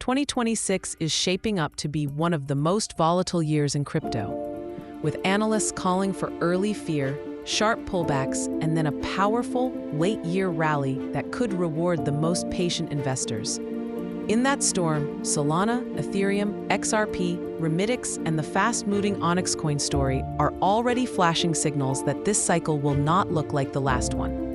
2026 is shaping up to be one of the most volatile years in crypto, with analysts calling for early fear, sharp pullbacks, and then a powerful, late-year rally that could reward the most patient investors. In that storm, Solana, Ethereum, XRP, Remitix, and the fast-moving Onyxcoin story are already flashing signals that this cycle will not look like the last one.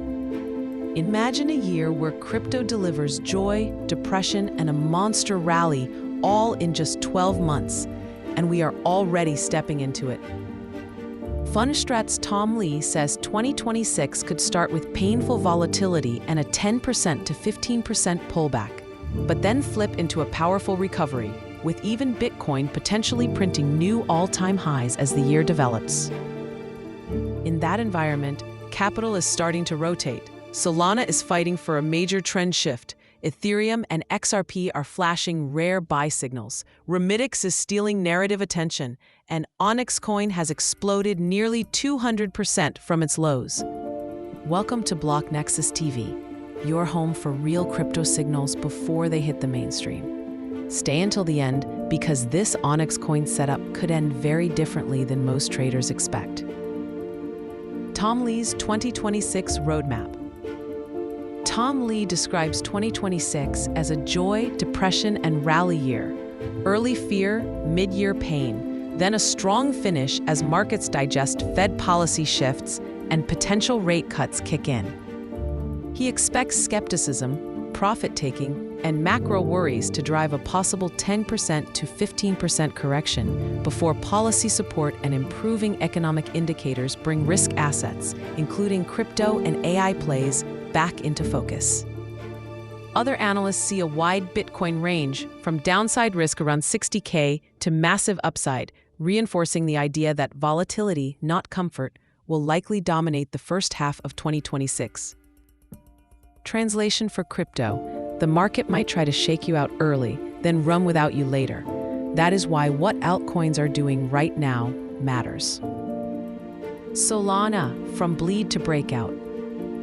Imagine a year where crypto delivers joy, depression, and a monster rally all in just 12 months, and we are already stepping into it. Fundstrat's Tom Lee says 2026 could start with painful volatility and a 10% to 15% pullback, but then flip into a powerful recovery, with even Bitcoin potentially printing new all-time highs as the year develops. In that environment, capital is starting to rotate. Solana is fighting for a major trend shift. Ethereum and XRP are flashing rare buy signals. Remitix is stealing narrative attention, and Onyxcoin has exploded nearly 200% from its lows. Welcome to BlockNexus TV, your home for real crypto signals before they hit the mainstream. Stay until the end, because this Onyxcoin setup could end very differently than most traders expect. Tom Lee's 2026 Roadmap. Tom Lee describes 2026 as a joy, depression, and rally year. Early fear, mid-year pain, then a strong finish as markets digest Fed policy shifts and potential rate cuts kick in. He expects skepticism, profit-taking, and macro worries to drive a possible 10% to 15% correction before policy support and improving economic indicators bring risk assets, including crypto and AI plays, back into focus. Other analysts see a wide Bitcoin range, from downside risk around $60K to massive upside, reinforcing the idea that volatility, not comfort, will likely dominate the first half of 2026. Translation for crypto: the market might try to shake you out early, then run without you later. That is why what altcoins are doing right now matters. Solana, from bleed to breakout.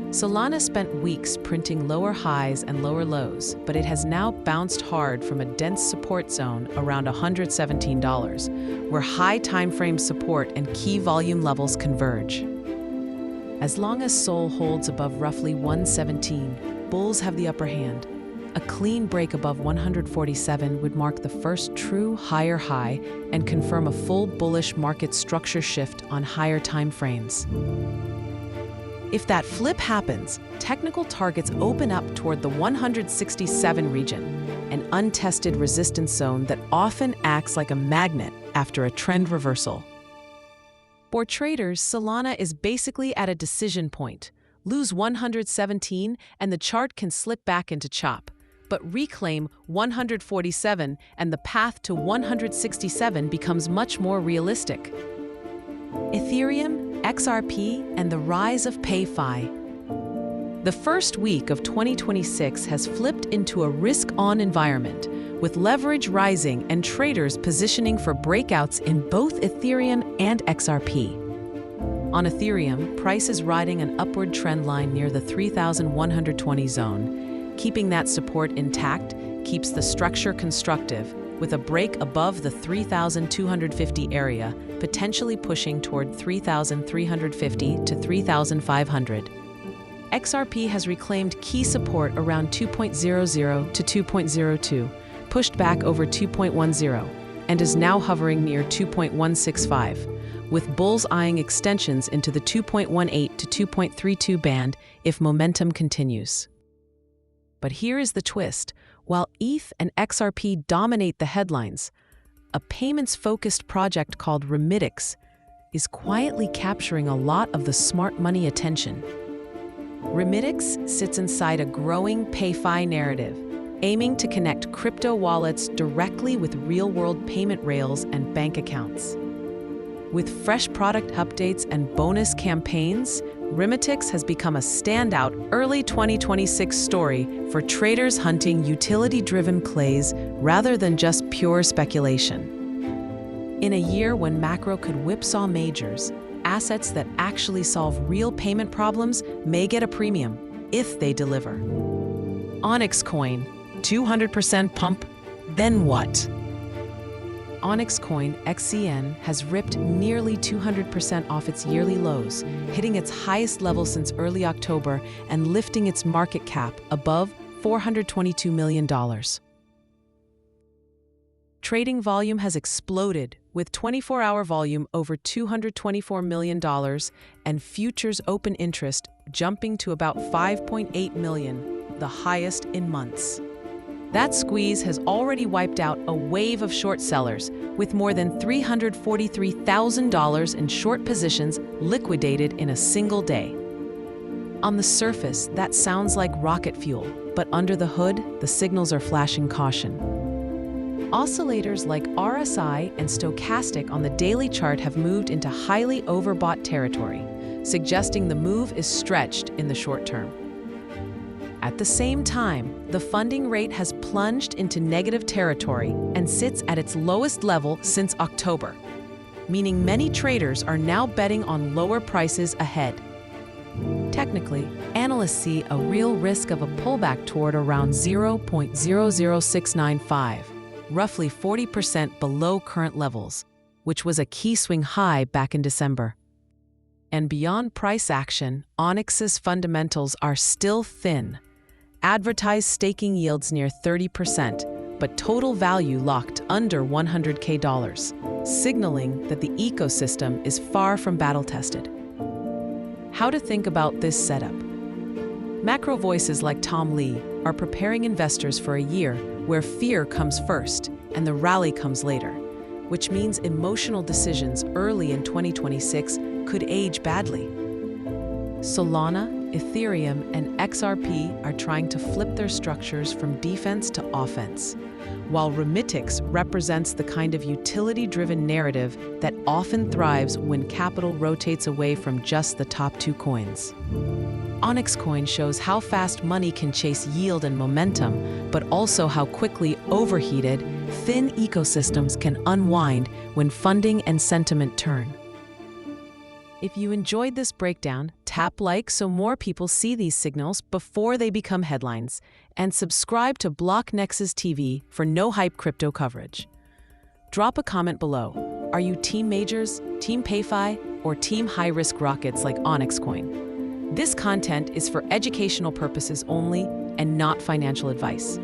Solana spent weeks printing lower highs and lower lows, but it has now bounced hard from a dense support zone around $117, where high timeframe support and key volume levels converge. As long as SOL holds above roughly 117, bulls have the upper hand. A clean break above 147 would mark the first true higher high and confirm a full bullish market structure shift on higher time frames. If that flip happens, technical targets open up toward the 167 region, an untested resistance zone that often acts like a magnet after a trend reversal. For traders, Solana is basically at a decision point. Lose 117 and the chart can slip back into chop, but reclaim 147 and the path to 167 becomes much more realistic. Ethereum, XRP, and the rise of PayFi. The first week of 2026 has flipped into a risk-on environment, with leverage rising and traders positioning for breakouts in both Ethereum and XRP. On Ethereum, price is riding an upward trend line near the 3,120 zone. Keeping that support intact keeps the structure constructive, with a break above the 3,250 area, potentially pushing toward 3,350 to 3,500. XRP has reclaimed key support around 2.00 to 2.02, pushed back over 2.10, and is now hovering near 2.165, with bulls eyeing extensions into the 2.18 to 2.32 band if momentum continues. But here is the twist. While ETH and XRP dominate the headlines, a payments-focused project called Remitix is quietly capturing a lot of the smart money attention. Remitix sits inside a growing PayFi narrative, aiming to connect crypto wallets directly with real-world payment rails and bank accounts. With fresh product updates and bonus campaigns, Remitix has become a standout early 2026 story for traders hunting utility-driven plays rather than just pure speculation. In a year when macro could whipsaw majors, assets that actually solve real payment problems may get a premium if they deliver. Onyxcoin, 200% pump, Then what? Onyxcoin XCN has ripped nearly 200% off its yearly lows, hitting its highest level since early October and lifting its market cap above $422 million. Trading volume has exploded, with 24-hour volume over $224 million and futures open interest jumping to about 5.8 million, the highest in months. That squeeze has already wiped out a wave of short sellers, with more than $343,000 in short positions liquidated in a single day. On the surface, that sounds like rocket fuel, but under the hood, the signals are flashing caution. Oscillators like RSI and stochastic on the daily chart have moved into highly overbought territory, suggesting the move is stretched in the short term. At the same time, the funding rate has plunged into negative territory and sits at its lowest level since October, meaning many traders are now betting on lower prices ahead. Technically, analysts see a real risk of a pullback toward around 0.00695, roughly 40% below current levels, which was a key swing high back in December. And beyond price action, Onyx's fundamentals are still thin. Advertised staking yields near 30%, but total value locked under $100K, signaling that the ecosystem is far from battle-tested. How to think about this setup? Macro voices like Tom Lee are preparing investors for a year where fear comes first and the rally comes later, which means emotional decisions early in 2026 could age badly. Solana, Ethereum, and XRP are trying to flip their structures from defense to offense, while Remitix represents the kind of utility-driven narrative that often thrives when capital rotates away from just the top two coins. Onyxcoin shows how fast money can chase yield and momentum, but also how quickly overheated, thin ecosystems can unwind when funding and sentiment turn. If you enjoyed this breakdown, tap like so more people see these signals before they become headlines, and subscribe to BlockNexus TV for no-hype crypto coverage. Drop a comment below. Are you Team Majors, Team PayFi, or Team high-risk rockets like Onyxcoin? This content is for educational purposes only and not financial advice.